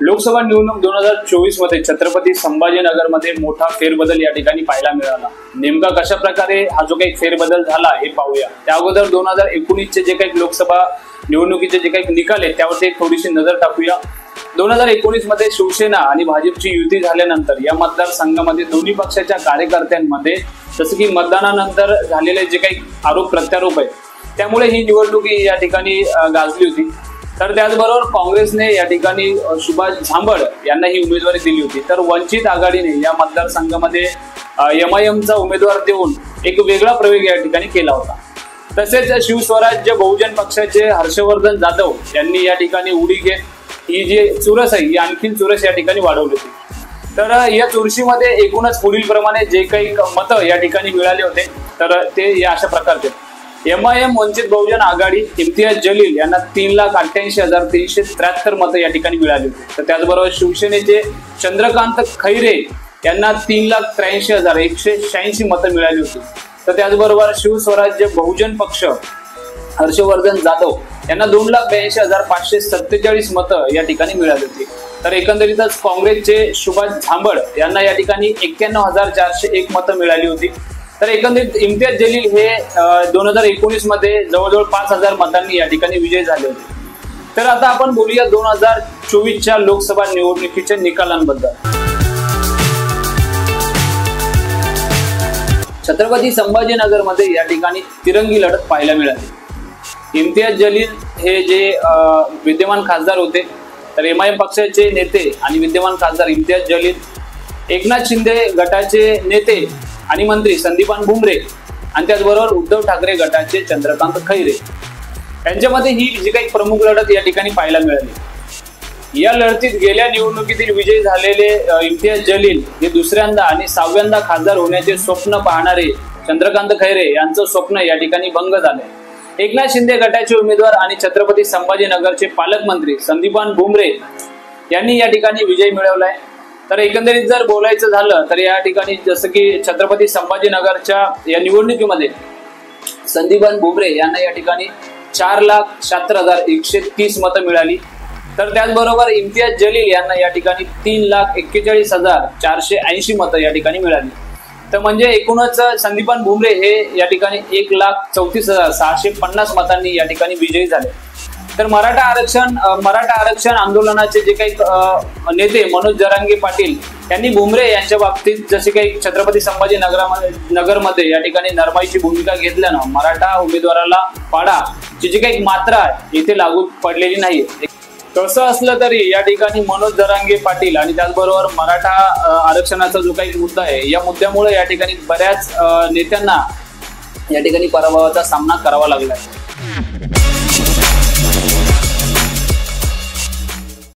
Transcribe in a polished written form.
लोकसभा निवडणूक 2024 मध्ये छत्रपती संभाजीनगर मध्ये मोठा फेरबदल या ठिकाणी पाहायला मिळाला। नेमका कशा प्रकारे हा जो काही फेरबदल झाला हे पाहूया। त्या अगोदर 2019 चे जे काही लोकसभा निवडणुकीचे जे काही निकाल आहेत त्यावरती थोडीशी नजर टाकूया। 2019 मध्ये शिवसेना आणि भाजपची युती झाल्यानंतर या मतदारसंघामध्ये दोन्ही पक्षाच्या कार्यकर्त्यांमध्ये जसं की मतदानानंतर झालेले जे काही आरोप प्रत्यारोप आहेत त्यामुळे ही निवडणूक या ठिकाणी गाजली होती। तर त्याचबरोबर काँग्रेसने या ठिकाणी सुभाष झांबड यांना ही उमेदवारी दिली होती। तर वंचित आघाडीने या मतदारसंघामध्ये MIMचा उमेदवार देऊन एक वेगळा प्रयोग या ठिकाणी केला होता। तसेच शिवस्वराज्य बहुजन पक्षाचे हर्षवर्धन जाधव यांनी या ठिकाणी उडी घेत ही जी चुरस आहे ही आणखी चुरस या ठिकाणी वाढवली होती। तर या चुरशीमध्ये एकूणच पुढील प्रमाणे जे काही मतं या ठिकाणी मिळाले होते तर ते या अशा प्रकारचे। MIM वंचित बहुजन आघाडी इम्तियाज जलील यांना 3,88,373 मतं या ठिकाणी मिळाली होती। तर त्याचबरोबर शिवसेनेचे चंद्रकांत खैरे यांना 3,83,186 मतं मिळाली होती। तर त्याचबरोबर शिवस्वराज्य बहुजन पक्ष हर्षवर्धन जाधव यांना 2,82,547 मतं या ठिकाणी मिळाली होती। तर एकंदरीतच काँग्रेसचे सुभाष झांबड यांना या ठिकाणी 91,401 मतं मिळाली होती। तर एकंदरीत इम्तियाज जलील हे 2019 मध्ये जवळजवळ 5,000 मतांनी या ठिकाणी विजयी झाले होते। तर आता आपण बोलूया 2024च्या लोकसभा निवडणुकीच्या निकालांबद्दल। छत्रपती संभाजीनगर मध्ये या ठिकाणी तिरंगी लढत पाहायला मिळाली। इम्तियाज जलील हे जे विद्यमान खासदार होते तर MIM पक्षाचे नेते आणि विद्यमान खासदार इम्तियाज जलील, एकनाथ शिंदे गटाचे नेते आणि मंत्री संदीपान भुमरे आणि त्याचबरोबर उद्धव ठाकरे गटाचे चंद्रकांत खैरे यांच्यामध्ये ही जी काही प्रमुख लढत या ठिकाणी पाहायला मिळाली। या लढतीत गेल्या निवडणुकीतील विजयी झालेले इम्तियाज जलील हे दुसऱ्यांदा आणि 6व्यांदा खासदार होण्याचे स्वप्न पाहणारे चंद्रकांत खैरे यांचं स्वप्न या ठिकाणी भंग झाले। एकनाथ शिंदे गटाचे उमेदवार आणि छत्रपती संभाजीनगरचे पालकमंत्री संदीपान भुमरे यांनी या ठिकाणी विजय मिळवलाय। तर एकंदरीत जर बोलायचं झालं तर या ठिकाणी जसं की छत्रपती संभाजीनगरच्या या निवडणुकीमध्ये संदीपान भुमरे यांना या ठिकाणी 4,76,130 मतं मिळाली। तर त्याचबरोबर इम्तियाज जलील यांना या ठिकाणी 3,41,480 मतं या ठिकाणी मिळाली। तर म्हणजे एकूणच संदीपान भुमरे हे या ठिकाणी 1,34,650 मतांनी या ठिकाणी विजयी झाले। तर मराठा आरक्षण आंदोलनाचे जे काही नेते मनोज जरांगे पाटील यांनी भुमरे यांच्या बाबतीत जसे काही छत्रपती संभाजीनगरमध्ये या ठिकाणी नरमाईची भूमिका घेतल्यानं मराठा उमेदवाराला पाडा जी काही मात्रा इथे लागू पडलेली नाही। तसं असलं तरी या ठिकाणी मनोज जरांगे पाटील आणि त्याचबरोबर मराठा आरक्षणाचा जो काही मुद्दा आहे या मुद्द्यामुळे या ठिकाणी बऱ्याच नेत्यांना या ठिकाणी पराभवाचा सामना करावा लागला आहे।